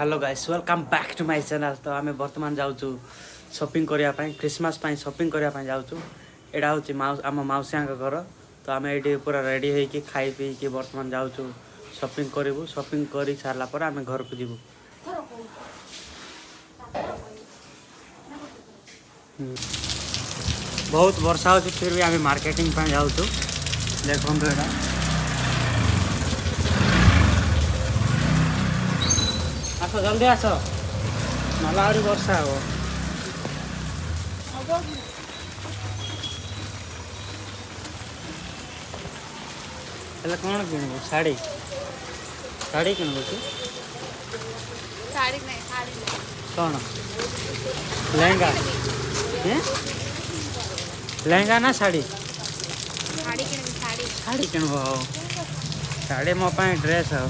Hello guys welcome back to my channel. तो आम बर्तमान जाऊँ शॉपिंग करने क्रिसमस शॉपिंग करने जाऊँ। यहाँ हूँ आम मौसिया घर। तो आम ये पूरा रेडी होगी खाई पी बर्तमान जाऊँ शॉपिंग करूँ। शॉपिंग कर सारापर आम घर को जीवु। बहुत वर्षा हो फिर भी आम मार्केटिंग जाऊँ। देखो यहाँ आस जल्दी आस नाला आहरी वर्षा हे कौन किणव शाढ़ी शाढ़ी किणव कौन लहंगा लहंगा ना शाढ़ी शाढ़ी किणव शाढ़ी मो ड्रेस हो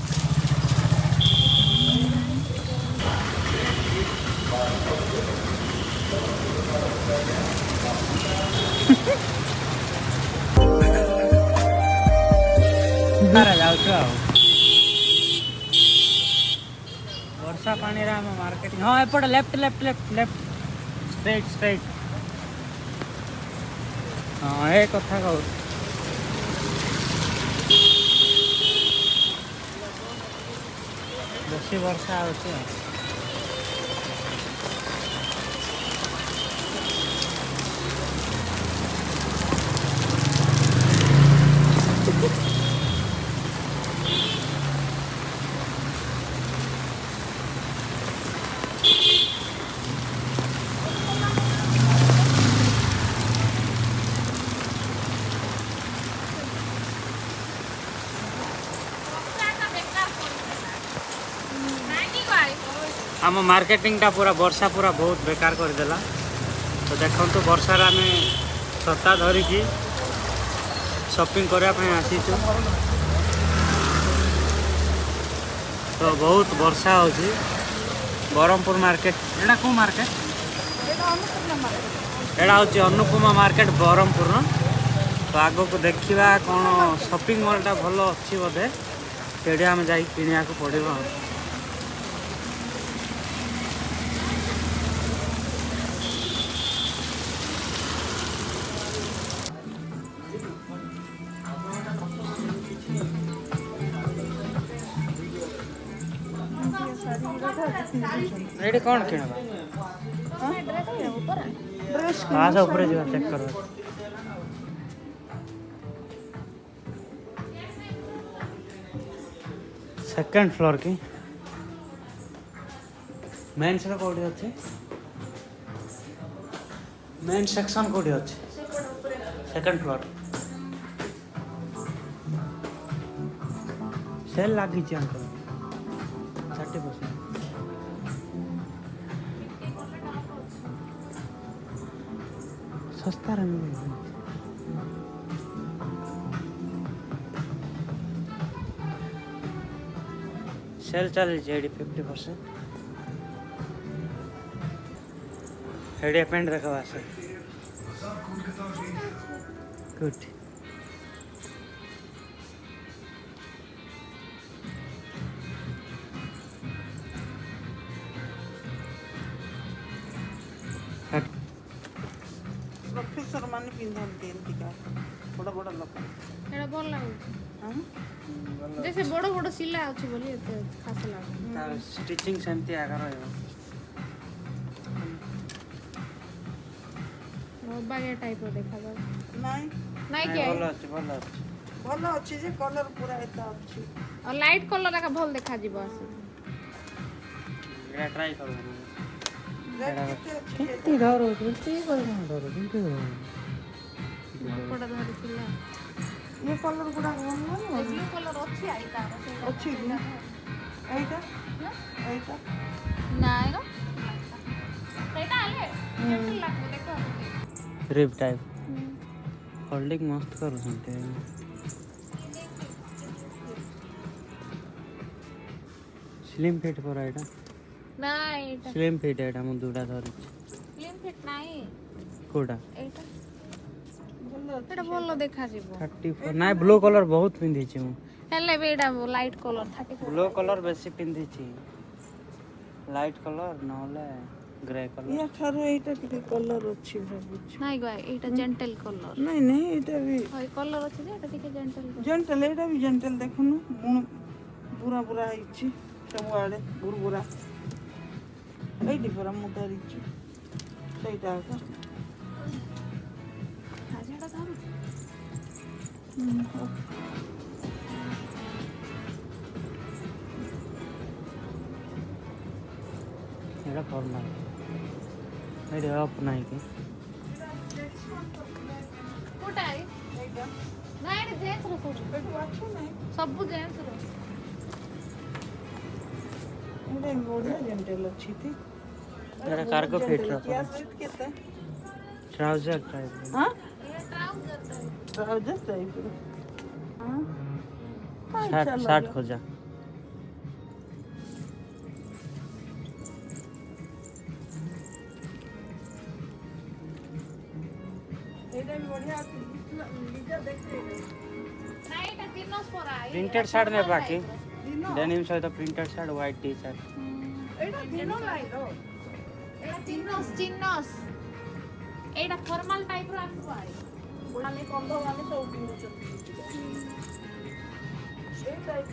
वर्षा पानी मार्केटिंग हाँ एपटे left left left left straight straight हाँ ये कथा कहू बेसी वर्षा होती आम मार्केटिंग टा पूरा वर्षा पूरा बहुत बेकार करदेला। तो देखो तो वर्षार आम छता धरिकी शॉपिंग करने आसी। तो बहुत वर्षा होची ब्रह्मपुर मार्केट एटा को मार्केट एटा हूँ अन्नपूर्णा मार्केट ब्रह्मपुर। तो आग को देखा कौन शॉपिंग मॉलटा भल अच्छी बोधे से आम जा किणा को पड़ो। एडी कौन किणवा हाँ सब ऊपर जा चेक कर सेकंड फ्लोर की मेन से कोडी अछि मेन सेक्शन कोडी अछि सेकंड फ्लोर सेल लागी छी अंकल 30% सस्ता सेल चली 50% हेडी पेंट देखा गुड प्रोफेसर माने पिंधन का बड़ा बड़ा लोक एड़ा भल लागु जैसे बड़ बड़ सिला अछि बोली एते खास लागु तार स्टिचिंग सेमती आगा रहयो बागे टाइप देखा जा नहीं नहीं के भल अछि जे कलर पूरा एता अछि और लाइट कलर का भल देखा जीव आसे एड़ा ट्राई करू केती धरो केती धरो केती बड़ा धरि सिला ये कलर गुडा नहीं ब्लू कलर अछि आई तार अछि एटा एटा नाइ रो एटा आले केते लागबो देखो रिप टाइप होल्डिंग मस्त करू संते स्लिम फिट पर एटा नाइ एटा स्लिम फिट एटा मु दुडा धरि स्लिम फिट नाइ कोडा एटा एटा भल देखा जीव 34 नाइ ब्लू कलर बहुत पिंधी छी मु हेले बेडा लाइट कलर 34 ब्लू कलर बेसी पिंधी छी ଲାଇଟ୍ କଲର୍ ନହେଲେ ଗ୍ରେ କଲର୍। ୟାଠାରୁ ଏଇଟା ଟିକେ କଲର୍ ଅଛି ଭାବୁଛି। ନାଇଁ ଗା ଏଇଟା ଜେଣ୍ଟଲ କଲର। ନାଇଁ ନାଇଁ ଏଇଟା ବି ହଇ କଲର ଅଛି ଯେ ଏଟା ଟିକେ ଜେଣ୍ଟଲ କଲର। ଜେଣ୍ଟଲ, ଏଇଟା ବି ଜେଣ୍ଟଲ ଦେଖୁନୁ ବୁରା ବୁରା ହେଇଛି ସବୁଆଡ଼େ ବୁରା ଏଇଠି ପୁରା ମୁଁ ଧରିଛି ସେଇଟା ଆକା। ଝାଡ଼ା ଧରୁଛି। ଏଇଟା ଫର୍ମାଲ୍। ଏଇଠି ଅଫ୍ ନାହିଁ କି? କୋଉଟା ଏ? ଏଇଟା ନା ଏଟା ଜେନ୍ସ ର ସବୁ। ଏଠୁ ଅଛି ନାଇଁ ସବୁ ଜେନ୍ସ ର। ଏଇଟା ବି ବଢ଼ିଆ ଜେଣ୍ଟଲ ଅଛି ତି। ଏଇଟା କାର୍ଗୋ ଫିଟ୍ ର ୟାର ରେଟ୍ କେତେ? Trouser type. ହଁ ये ट्राउजर टाइप। ट्राउजर ଟାଇପ୍ର। ହଁ ସାର୍ଟ ଖୋଜା। ଏଇଟା ବି ବଢ଼ିଆ ଅଛି। ନିଜେ ଦେଖେ ନା ଏଟା ଦିନସ ପରା। ପ୍ରିଣ୍ଟେଡ୍ ସାର୍ଟ ନେବା ବାକି ଦିନ ଡେନିମ୍ ସହିତ printed shirt white T shirt. ଏଇଟା ଦିନ ଲାଇଟ ଏଟା ଚିନସ ଚିନସ। ଏଟା ଫର୍ମାଲ ଟାଇପ ର ଆସିବ ଆଇ। ମାନେ କନ୍ଧ ମାନେ ସବୁ ପିନ୍ଧୁଛନ୍ତି। ସେଇ ଟାଇପ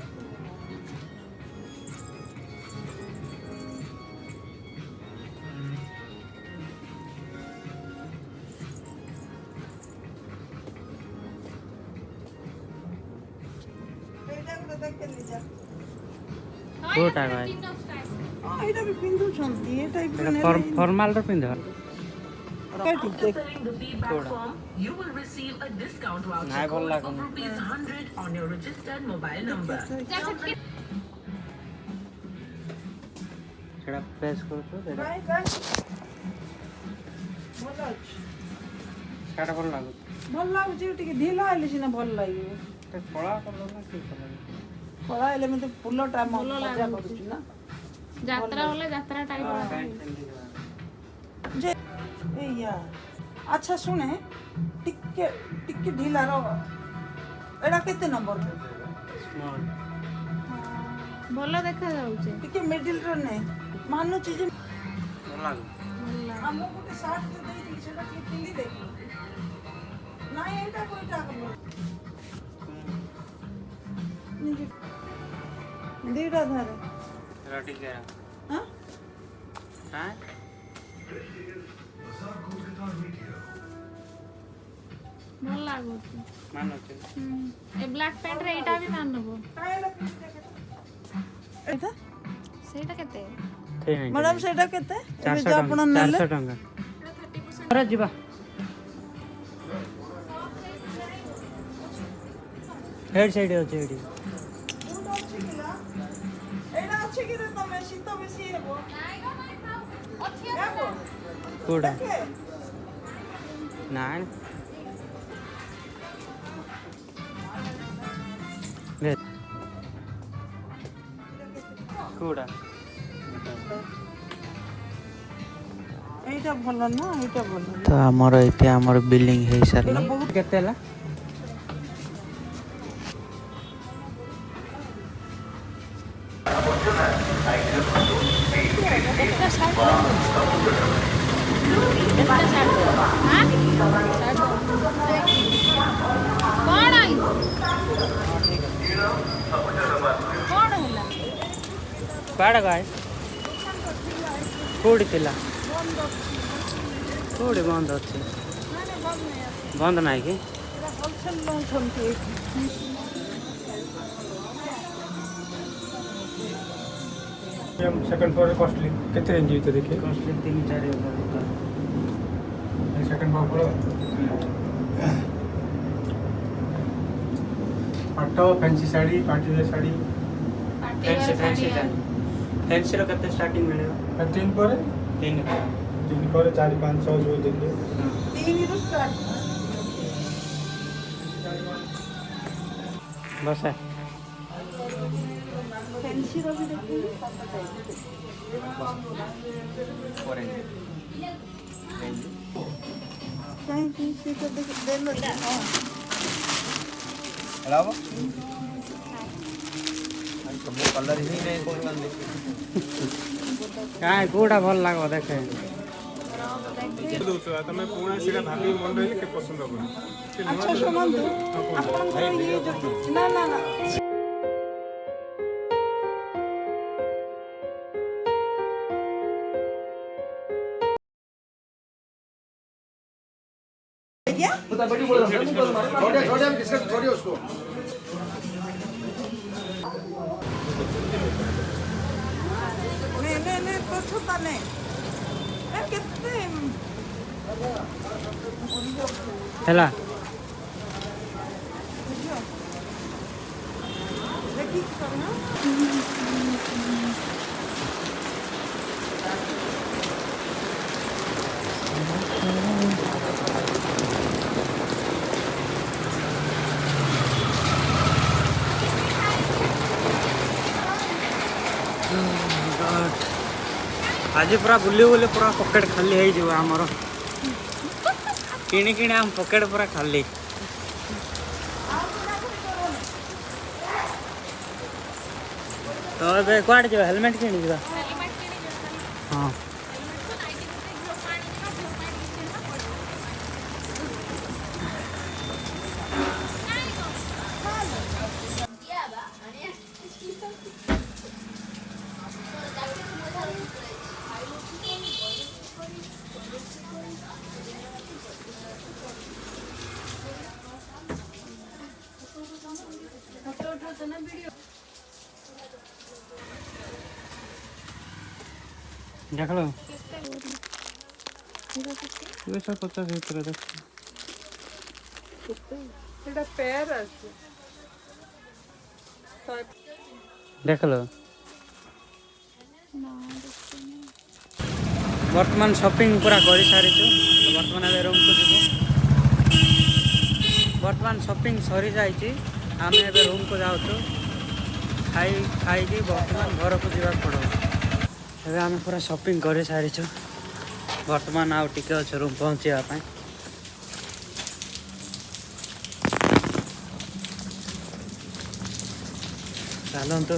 ଏଇଟା ଗୋଟେ ଦେଖେଲି ଯା। କୋଉଟା ଭାଇ? ଚିନସ ଟାଇପ। ହଁ ଏଇଟା ବି ପିନ୍ଧୁଛନ୍ତି ଏ ଟାଇପ ର ଏଇଟା ଫର୍ମାଲ୍ ର ପିନ୍ଧ। ଏଇଠି ଦେଖ Filling the feedback form, you will receive a discount voucher ନାଇଁ ଭଲ code of ଲାଗୁନି। rupees 100 on your registered mobile number. ସେଟା ପ୍ରେସ୍ କରୁଛୁ ସେଟା ବାଇ ବାଇ ଭଲ ଅଛି। ସେଟା ଭଲ ଲାଗୁଛି। ଭଲ ଲାଗୁଛି ଟିକେ ଢିଲା ହେଲେ ସିନା ଭଲ ଲାଗିବ। ସେ କଳା କଲର୍ ନା କି କଲର୍? କଳା ହେଲେ ମତେ ଫୁଲଟା ଭଲ ମଜା ଲାଗୁଛି। କରୁଛି ନା। ଯାତ୍ରା ହলে ଯାତ୍ରା ଟାଇପ ର। ଯେ ଏଇଆ ଆଚ୍ଛା ଶୁଣେ ଟିକେ ଟିକେ ଢିଲା ର ଏଇଟା କେତେ ନମ୍ବର? ସ୍ମଲ୍। ଭଲ ଦେଖା ଯାଉଛି। ଟିକେ ମିଡିଲ ର ନେ ମାନୁଛି ଯେ ଭଲ ଲାଗୁଛି। ଆମକୁ ଗୋଟେ ସାର୍ଟ ଟେ ଦେଇଥିଲି ସେଟା ଟିକେ ପିନ୍ଧି ଦେଖ। ନାଇଁ ଏଇଟା କୋଇଟା ନିଜେ ଦିଟା ଧରେ ସେଟା ଟିକେ ହଁ ହାଁ ଭଲ ଲାଗୁଛି। ମାନୁଛି। ଏ ବ୍ଲାକ୍ ପ୍ୟାଣ୍ଟ ରେ ଏଇଟା ବି ମାନବ। ଏଇଟା ସେଇଟା କେତେ? ମ୍ୟାଡ଼ାମ ସେଇଟା କେତେ? ଏବେ 400 ଯୋଉ ଆପଣ ଟଙ୍କା। ନେଲେ 400 ଟଙ୍କା। ଆରେ ଯିବା। ହେଡ୍ ସାଇଡ୍ ଅଛି ଏଇଠି। ଏଇଟା ଅଛି କି ରେ ତମେ ଶୀତ ବେଶୀ ହେବ ହେବ? କୋଉଟା? ଦେଖେ ନାଇଁ। ଦେ। କୋଉଟା? ଏଇଟା ଭଲ ନା ଏଇଟା ଭଲ ତ ଆମର ଏଠି ଆମର ବିଲିଂ ହେଇସାରିଲା। କେତେ ହେଲା? କଣ କଣ ହେଲା? କୁଆଡ଼େ ଗାଏ? କୋଉଠି ଥିଲା? କୋଉଠି ବନ୍ଦ ଅଛି? ବନ୍ଦ ନାହିଁ କି? ହୋଲସେଲ ନଉଛନ୍ତି ଏଇଠି। सेकंड फ्लोर कॉस्टली कितने रेंज तो देखिए କଷ୍ଟଲି 3-4 ହଜାର ଭିତରେ। सेकंड फ्लोर पाट fancy sari party wear sari ଫେନ୍ସିର କେତେ ଷ୍ଟାର୍ଟିଂ ମିଳିବ? तीन पर 3 तीन पर 400-500 जो देखिए ତିନିରୁ ଷ୍ଟାର୍ଟ। ବସେ। ଫେନ୍ସିର ବି ଦେଖିବି କାହିଁକି ସେଇଟା ଦେଖି ଦେଲ ସବୁ କଲର ହିଁ ନାହିଁ କହୁଛନ୍ତି। କାଇଁ କୋଉଟା ଭଲ ଲାଗିବ ଦେଖେ ଦଉଛୁ ତମେ ପୁଣା ସେଇଟା ଭାବିକି ମନ ରହିଲେ କେ ପସନ୍ଦ ହବନି ଆଚ୍ଛା ଶୁଣନ୍ତୁ ଆପଣଙ୍କର ଇଏ ଯୋଉ ନା ନା ନା नहीं तो छूता नहीं कितने ହେଲା आज पूरा बुली बुली पूरा पकेट खाली हो आमर किणी किणी आम पकेट पूरा खाली तो ए कुआड़े जा हेलमेट किणी जा हाँ देख लो 250 ଭିତରେ ଦେଖ এটা পেয়ার আছে देख लो बर्तमान शॉपिंग पूरा कर सारी तो बर्तमान ए रूम को जीव बर्तमान शॉपिंग सरी जाइए आम ए रूम को जाऊँ खाई बर्तमान घर को जावाक पड़ो एबे आम पूरा शॉपिंग कर सारी बर्तमान आउ टिके अच्छे रूम पहुँचापी चलतु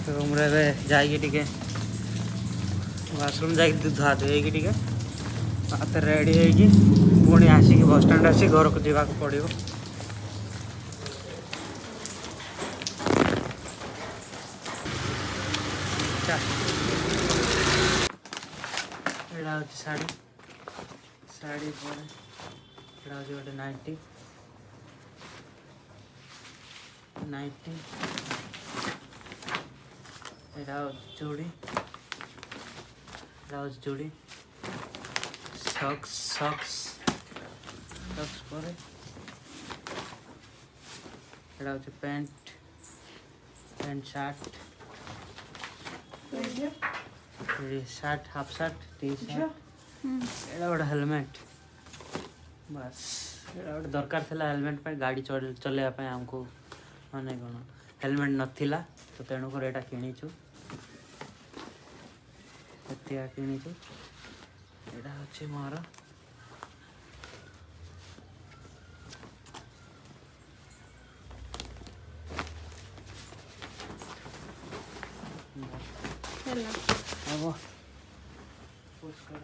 रूम रे जाइए वाशरूम जाकि धुआ धुई हाथ रेडी होगी पुणी आसिक बस स्टैंड आसी घर को जावाक पड़ो यहाँ हूँ शाढ़ी शाढ़ी पर गोटे नाइटी नाइटी यहाँ चूड़ी चूड़ी सॉक्स सॉक्स सॉक्स पर यहाँ हूँ pant pant shirt shirt half shirt T shirt एटा गोटे हेलमेट बस एटा गोटे दरकार थिला हेलमेट पे गाड़ी चलाइबा आमको माने कौन हेलमेट नथिला तो तेणुक एटा किणीचु एतिया किणीचु एटा होछि मोर ହେଲା अब पोस्ट कर